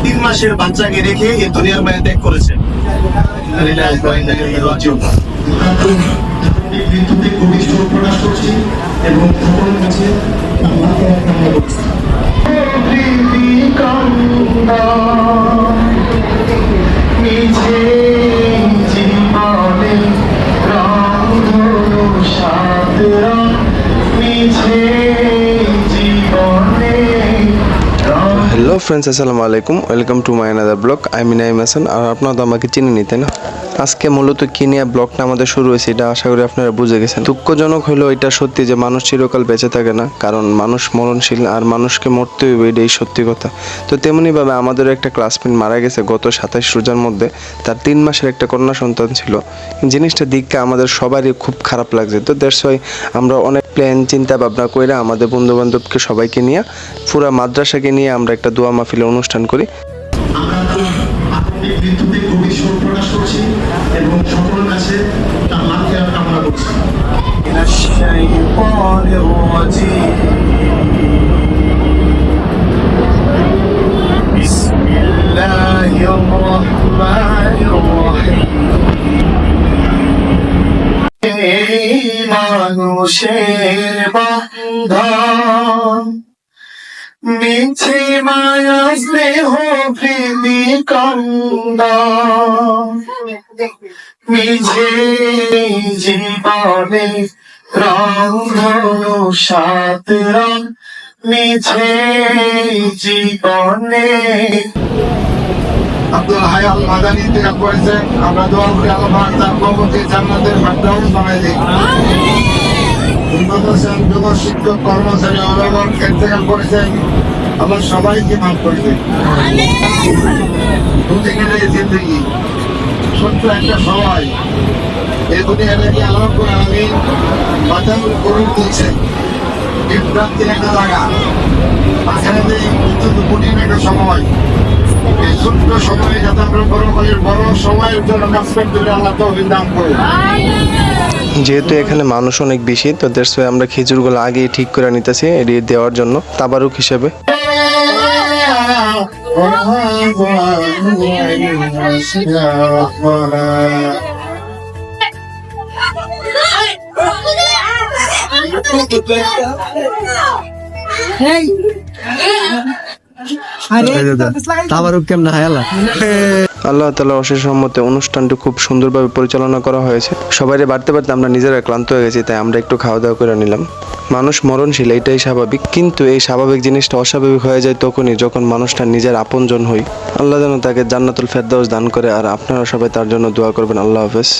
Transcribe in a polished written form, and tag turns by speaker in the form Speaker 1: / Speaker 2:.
Speaker 1: 3 মাসের বাচ্চাকে রেখে এই দুনিয়ার মায়া ত্যাগ করেছেন। মৃত্যুতে খুবই শোক প্রকাশ করছি এবং সকলের কাছে আল্লাহকে কামনা করছি।
Speaker 2: হ্যালো ফ্রেন্ডস, আসসালামু আলাইকুম। Welcome to my another blog. আমি নাইম হাসান। আর আপনারা তো আমাকে চিনে নিতেন না। আজকে মূলত কি নিয়ে ব্লগটা আমাদের শুরু হয়েছে এটা আশা করি আপনারা বুঝে গেছেন। দুঃখজনক হলেও এটা সত্যি যে মানুষ চিরকাল বেঁচে থাকে না, কারণ মানুষ মরণশীল আর মানুষকে মরতে হইবে, এটাই সত্যি কথা। তো তেমনিভাবে আমাদের একটা ক্লাসমেট মারা গেছে গত 27 রোজার মধ্যে। তার 3 মাসের একটা কন্যা সন্তান ছিল। জিনিসটা দিককে আমাদের সবারই খুব খারাপ লাগছে। তো দ্যাটস ওয়াই আমরা অনেক প্ল্যান চিন্তা ভাবনা করে আমাদের বন্ধু বান্ধবকে সবাইকে নিয়ে পুরা মাদ্রাসাকে নিয়ে আমরা একটা দোয়া মাহফিলের অনুষ্ঠান করি।
Speaker 1: মৃত্যুতে খুবই শোক প্রকাশ করছি এবং সকলের কাছে আল্লাহকে কামনা করছি। বিসমিল্লাহির রহমানির রহিম। মানুষের বান্ধব মিছে মায়া স্নেহ প্রীতি কন্দন, মিছে জীবনে রংধনু সাত রং, মিছে জীবনে। আব্দুল হাই আল মাদানী ইন্তেকাল করেছেন। আমরা দোয়া করি আল্লাহ তার কবরকে জান্নাতের মাধ্যমে বানাই দিন। শিক্ষক কর্মচারী অভিভাবক ইন্তেকাল করেছেন, আমার সবাইকে মাফ করে দিন। জিন্দগি ছোট্ট একটা সময়, এই দুনিয়াটাকে আল্লাহ করে আমি বাঁচান করুন বলছে। বিভ্রান্তির একটা জায়গা, মাঝখানে অত্যন্ত কঠিন একটা সময়। এই ছোট্ট সময়ে যাতে আমরা বড় সময়ের জন্য কাজ করতে আল্লাহ তৌফিক দান করুন।
Speaker 2: যেহেতু এখানে মানুষ অনেক বেশি, তো দ্যাটস ওয়াই আমরা খেজুরগুলো আগেই ঠিক করে নিতেছি এটি দেওয়ার জন্য তাবারুক হিসেবে। আল্লাহ তাআলার অশেষ রহমতে অনুষ্ঠানটি খুব সুন্দরভাবে পরিচালনা করা হয়েছে। সবাইরে বাড়তে বাড়তে আমরা নিজেরা ক্লান্ত হয়ে গেছি, তাই আমরা একটু খাওয়া দাওয়া করে নিলাম। মানুষ মরণশীল, এটাই স্বাভাবিক, কিন্তু এই স্বাভাবিক জিনিসটা অস্বাভাবিক হয়ে যায় তখনই যখন মানুষটা নিজের আপনজন হই। আল্লাহ যেন তাকে জান্নাতুল ফেরদাউস দান করে। আর আপনারা সবাই তার জন্য দোয়া করবেন। আল্লাহ হাফেজ।